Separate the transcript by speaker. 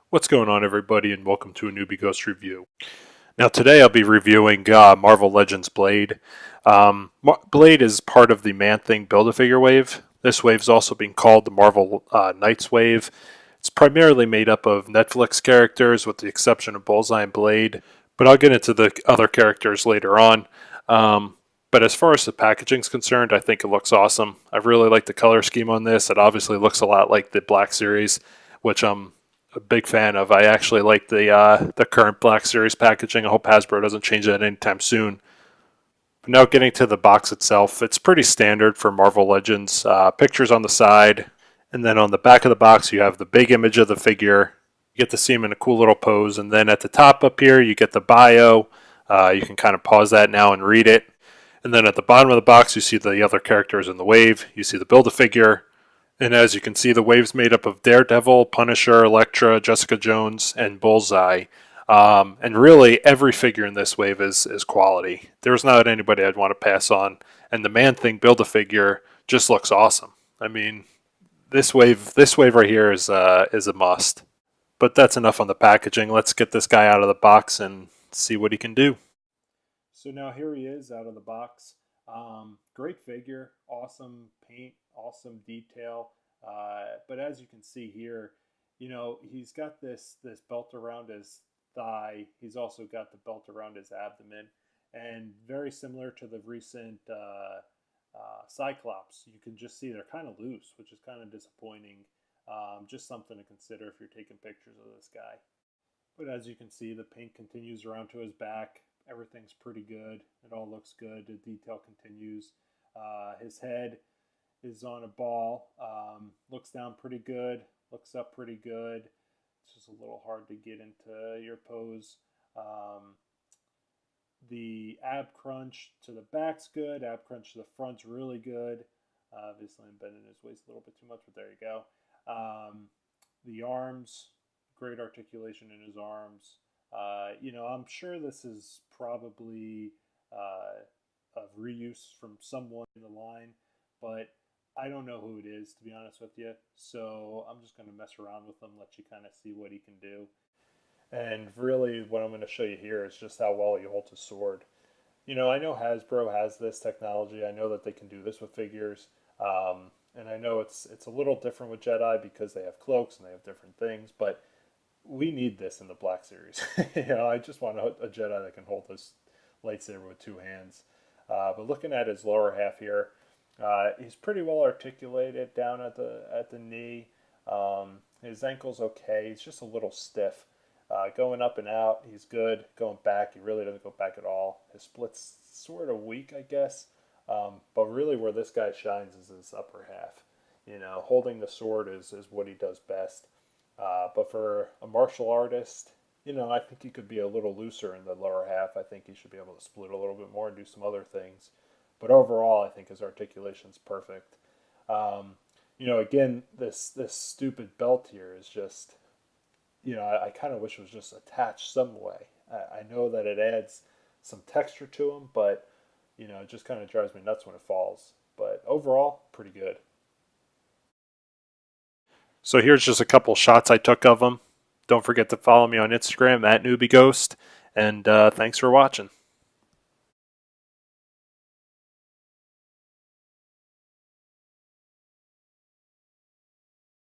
Speaker 1: What's going on, everybody, and welcome to a Newbie Ghost review. Now, today I'll be reviewing Marvel Legends Blade. Blade is part of the Man-Thing Build-A-Figure wave. This wave is also being called the Marvel Knights wave. It's primarily made up of Netflix characters, with the exception of Bullseye and Blade, but I'll get into the other characters later on. But as far as the packaging is concerned, I think it looks awesome. I really like the color scheme on this. It obviously looks a lot like the Black Series, which I'm a big fan of. I actually like the current Black Series packaging. I hope Hasbro doesn't change that anytime soon. But now getting to the box itself, it's pretty standard for Marvel Legends. Pictures on the side, and then on the back of the box you have the big image of the figure. You get to see him in a cool little pose, and then at the top up here you get the bio. You can kind of pause that now and read it. And then at the bottom of the box you see the other characters in the wave. You see the Build-A-Figure. And as you can see, the wave's made up of Daredevil, Punisher, Elektra, Jessica Jones, and Bullseye. And really, every figure in this wave is quality. There's not anybody I'd want to pass on. And the Man-Thing Build-A-Figure just looks awesome. I mean, this wave right here is a must. But that's enough on the packaging. Let's get this guy out of the box and see what he can do. So now here he is out of the box. Great figure, awesome paint, awesome detail. But as you can see here, he's got this belt around his thigh. He's also got the belt around his abdomen, and very similar to the recent Cyclops. You can just see they're kind of loose, which is kind of disappointing. Just something to consider if you're taking pictures of this guy. But as you can see, the paint continues around to his back. Everything's pretty good. It all looks good. The detail continues. His head is on a ball. Looks down pretty good. Looks up pretty good. It's just a little hard to get into your pose. The ab crunch to the back's good. Ab crunch to the front's really good. Obviously, I'm bending his waist a little bit too much, but there you go. The arms, great articulation in his arms. I'm sure this is probably a reuse from someone in the line, but I don't know who it is, to be honest with you. So I'm just going to mess around with him, let you kind of see what he can do. And really, what I'm going to show you here is just how well he holds his sword. I know Hasbro has this technology. I know that they can do this with figures. And I know it's a little different with Jedi because they have cloaks and they have different things, but we need this in the Black Series. I just want a Jedi that can hold this lightsaber with two hands. But looking at his lower half here, he's pretty well articulated down at the knee. His ankle's okay. He's just a little stiff. Going up and out, he's good. Going back, he really doesn't go back at all. His split's sort of weak, I guess. But really where this guy shines is his upper half. Holding the sword is what he does best. But for a martial artist, I think he could be a little looser in the lower half. I think he should be able to split a little bit more and do some other things. But overall, I think his articulation's perfect. Again, this stupid belt here is just, I kind of wish it was just attached some way. I know that it adds some texture to him, but, it just kind of drives me nuts when it falls. But overall, pretty good. So here's just a couple shots I took of him. Don't forget to follow me on Instagram @NewbieGhost, and thanks for watching.